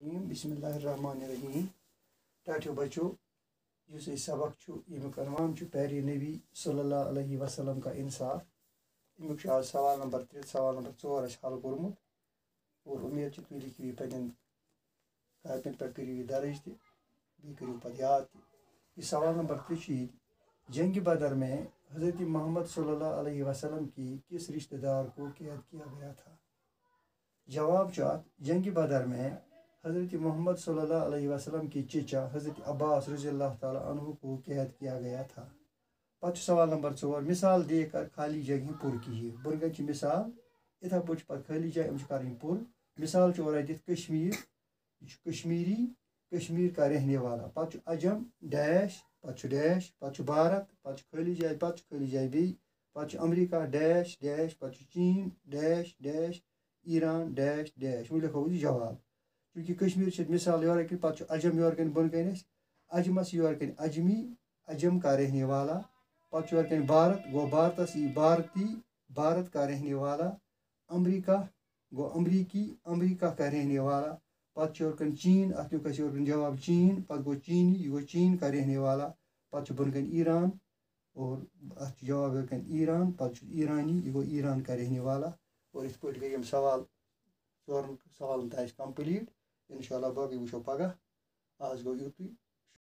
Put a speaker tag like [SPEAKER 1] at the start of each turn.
[SPEAKER 1] बिस्मिल्लाहिर्रहमानिर्रहीम। टाठियो बच्चों युस सबक यमुक अनवान पैरी नबी सल्लल्लाहु अलैहि वसल्लम का इंसाफ। यमुक आज सवाल नंबर 3 सवाल नंबर 4 हल कोर्मुत और उम्मीद तुम लिखिव यह पे कापन पे करू यह दर्ज बी करू पे याद। यह सवाल नंबर 3 जंग बदर में हज़रत मोहम्मद सल्लल्लाहु अलैहि वसल्लम की किस रिश्तेदार को कैद किया गया था। जवाब जंग बदर में हज़रत मोहम्मद सल्लल्लाहु अलैहि वसल्लम की चचा हज़रत अब्बास रज़ियल्लाहु ताला अन्हु को कैद किया गया था। पच सवाल नंबर 4 मिसाल देकर खाली जगह पुर कीजिए। बुनगन की मिसाल इथा पे खाली जगह कर पुर। मिसाल कश्मीर कश्मीरी कश्मीर का रहने वाला पच अजम डैश पच भारत पच खाली जगह बी पच अमेरिका डैश डैश पच चीन dash dash Iran dash dash वो लिखो जवाब। चूँकि कश्मीर से मिसाल योर पे अजम योर बन अजमस योर अजमी अजम का रहने वाला पे योर भारत गो भारतस भारती भारत का रहने वाला अमरीका गो अमरीकी अमरीका का रहने वाला पे योर चीन अत योर जवाब चीन पे गो चीनी यह गो चीन का रहने वाला पे बन ईरान और अत जवाब ईरान पे ईरानी यह गो ईरान का रहने वाला। और इत पे गई सवाल सवाल कंप्लीट। इंशाल्लाह बाकी वो पगह आज गो युत।